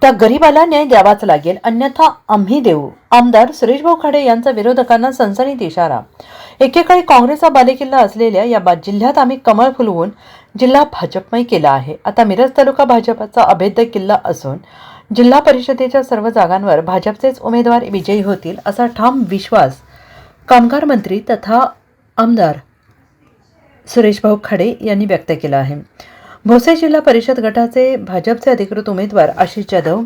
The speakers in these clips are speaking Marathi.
त्या गरिबाला न्याय द्यावाच लागेल, अन्यथा आम्ही देऊ. आमदार सुरेशभाऊ खाडे यांचा विरोधकांना सनसनीत इशारा. एकेकाळी काँग्रेसचा बालेकिल्ला असलेल्या या जिल्ह्यात आम्ही कमळ फुलवून जिल्हा भाजपमय केला आहे. आता मिरज तालुका भाजपचा अभेद्य किल्ला असून जिल्हा परिषदेच्या सर्व जागांवर भाजपचेच उमेदवार विजयी होतील असा ठाम विश्वास कामगार मंत्री तथा आमदार सुरेशभाऊ खाडे यांनी व्यक्त केला आहे. भोसे जिल्हा परिषद गटाचे भाजपचे अधिकृत उमेदवार आशिष जाधव,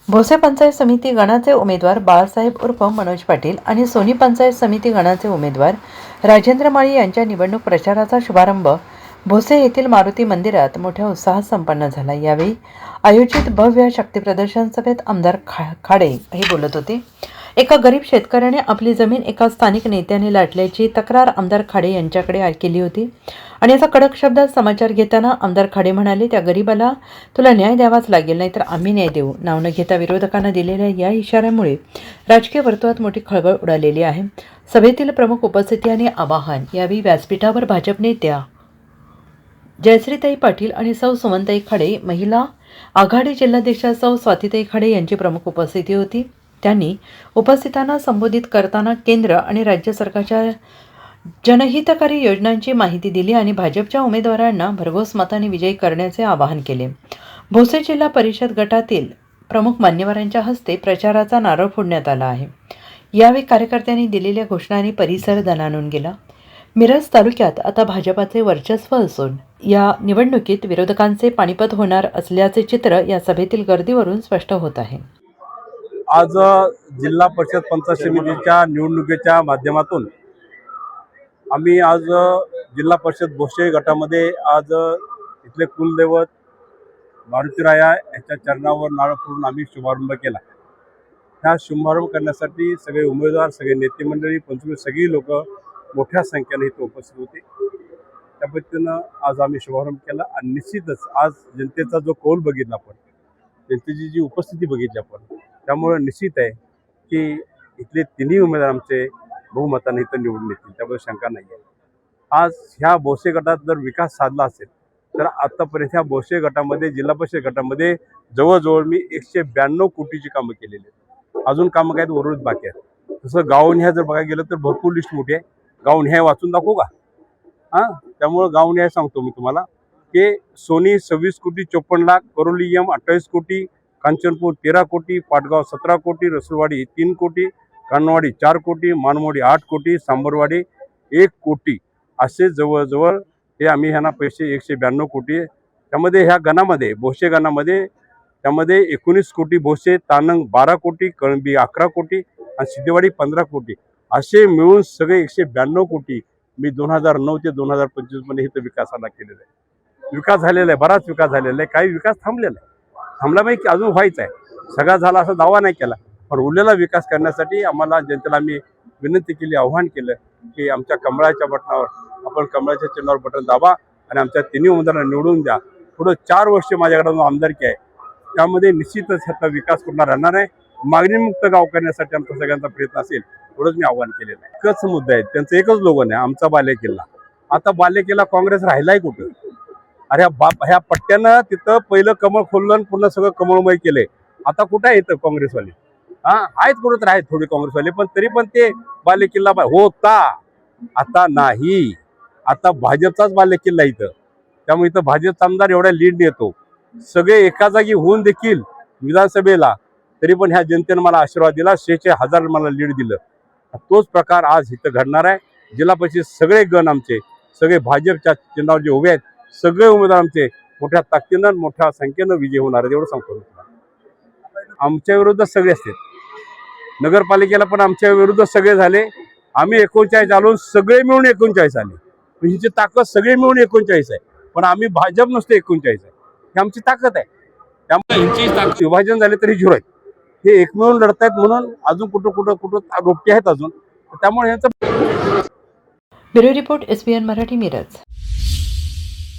भोसे पंचायत समिती गणाचे उमेदवार बाळासाहेब उर्फ मनोज पाटील आणि सोनी पंचायत समिती गणाचे उमेदवार राजेंद्र माळी यांच्या निवडणूक प्रचाराचा शुभारंभ भोसे येथील मारुती मंदिरात मोठ्या उत्साहात संपन्न झाला. यावेळी आयोजित भव्य शक्तीप्रदर्शन सभेत आमदार खाडे हे बोलत होते. एका गरीब शेतकऱ्याने आपली जमीन एका स्थानिक नेत्याने लाटल्याची तक्रार आमदार खाडे यांच्याकडे केली होती आणि याचा कडक शब्दात समाचार घेताना आमदार खाडे म्हणाले, त्या गरीबाला तुला न्याय द्यावाच लागेल, नाहीतर आम्ही न्याय देऊ. नाव न घेता विरोधकांना दिलेल्या या इशाऱ्यामुळे राजकीय वर्तुळात मोठी खळबळ उडालेली आहे. सभेतील प्रमुख उपस्थिती आणि आवाहन. यावेळी व्यासपीठावर भाजप नेत्या जयश्रीताई पाटील आणि सौ सुमनताई खाडे, महिला आघाडी जिल्हाध्यक्षा सौ स्वातीताई खाडे यांची प्रमुख उपस्थिती होती. त्यांनी उपस्थितांना संबोधित करताना केंद्र आणि राज्य सरकारच्या जनहितकारी योजनांची माहिती दिली आणि भाजपच्या उमेदवारांना भरघोस मताने विजयी करण्याचे आवाहन केले. भोसे जिल्हा परिषद गटातील प्रमुख मान्यवरांच्या हस्ते प्रचाराचा नारळ फोडण्यात आला आहे. यावेळी कार्यकर्त्यांनी दिलेल्या घोषणांनी परिसर दणाणून गेला. मिरज तालुक्यात आता भाजपाचे वर्चस्व असून या निवडणुकीत विरोधकांचे पानिपत होणार असल्याचे चित्र या सभेतील गर्दीवरून स्पष्ट होत आहे. आज जिल्हा परिषद पंचायत समितीच्या निवडणुकीच्या माध्यमातून आम्ही आज जिल्हा परिषद भोसे गटामध्ये आज इथले कुलदैवत मारुतीराया यांच्या चरणावर नारळ फोडून आम्ही शुभारंभ केला. ह्या शुभारंभ करण्यासाठी सगळे उमेदवार, सगळे नेते मंडळी, पंचवीस सगळी लोक मोठ्या संख्येने इथे उपस्थित होते. त्या पद्धतीनं आज आम्ही शुभारंभ केला आणि निश्चितच आज जनतेचा जो कौल बघितला आपण, जनतेची जी उपस्थिती बघितली आपण, त्यामुळे निश्चित आहे की इथले तिन्ही उमेदवार आमचे बहुमताने इथं निवडून येतील, त्याबद्दल शंका नाही आहे. आज ह्या भोसे गटात जर विकास साधला असेल तर आतापर्यंत ह्या भोसे गटामध्ये, जिल्हा परिषद गटामध्ये जवळजवळ मी 192 कोटीची कामं केलेली आहेत. अजून कामं काय उर्वरित बाकी आहेत. तसं गावन्याय जर बघायला गेलं तर भरपूर लिस्ट मोठी आहे. गावन्याय वाचून दाखवू का? त्यामुळं गावन्याय सांगतो मी तुम्हाला की सोनी 26 कोटी 54 लाख, करोलियम 28 कोटी, कांचनपूर 13 कोटी, पाटगाव 17 कोटी, रसुलवाडी 3 कोटी, कानवाडी 4 कोटी, मानमोडी 8 कोटी, सांबरवाडी 1 कोटी, असे जवळजवळ हे आम्ही ह्यांना पैसे 192 कोटी. त्यामध्ये ह्या गणामध्ये, भोसे गणामध्ये त्यामध्ये 19 कोटी भोसे, तानंग 12 कोटी, कळंबी 11 कोटी आणि सिद्धेवाडी 15 कोटी, असे मिळून सगळे 192 कोटी मी 2009 ते 2025 मध्ये इथं विकासाला केलेला आहे. विकास झालेला आहे, बराच विकास झालेला आहे. काही विकास थांबलेला आहे, थांबला की अजून व्हायचा आहे. सगळा झाला असा दावा नाही केला, पण उरलेला विकास करण्यासाठी आम्हाला जनतेला आम्ही विनंती केली, आव्हान केलं की आमच्या कमळाच्या बटनावर, आपण कमळाच्या चिन्हावर बटन दाबा आणि आमच्या तिन्ही उमेदवारांना निवडून द्या. पुढं 4 वर्ष माझ्याकडे आमदारकी आहे, त्यामध्ये निश्चितच ह्याचा विकास कुठला राहणार आहे. मागणीमुक्त गाव करण्यासाठी आमचा सगळ्यांचा प्रयत्न असेल, एवढंच मी आव्हान केलेलं आहे. एकच मुद्दा आहे, त्यांचं एकच लोगन आहे, आमचा बालेकिल्ला. आता बालेकिल्ला काँग्रेस राहिलाय कुठं? अरे ह्या पट्ट्यानं तिथं पहिलं कमळ खोललं आणि पुन्हा सगळं कमळमय केलंय. आता कुठं आहे इथं काँग्रेसवाले? आहेत कुठं तर आहेत थोडी काँग्रेसवाले, पण तरी पण ते बालेकिल्ला होता, आता नाही. आता भाजपचाच बालेकिल्ला इथं. त्यामुळे इथं भाजपचा आमदार एवढ्या लीड येतो. सगळे एका जागी होऊन देखील विधानसभेला तरी पण ह्या जनतेनं मला आशीर्वाद दिला, 100,000 मला लीड दिलं. तोच प्रकार आज इथं घडणार आहे. जिल्हा परिषद सगळे गण आमचे, सगळे भाजपच्या चिन्हावर जे उभे आहेत, सगळे उमेदवार आमचे मोठ्या ताकदीनं, मोठ्या संख्येनं विजय होणार आहे, एवढं सांगतो. आमच्या विरोधात सगळे असतात. नगरपालिकेला पण आमच्या विरोधात सगळे झाले. आम्ही 39 आलो, सगळे मिळून 39 आले. हिची ताकद सगळे मिळून 39 आहे, पण आम्ही भाजप नुसते 39 आहे. ही आमची ताकद आहे. त्यामुळे ह्यांची ताकद विभाजन झाले तरी 0 आहेत. हे एक मिळून लढतायत म्हणून अजून कुठं रोपटे आहेत अजून. त्यामुळे ह्यांचं. Bureau report, SBN Marathi, Miraj.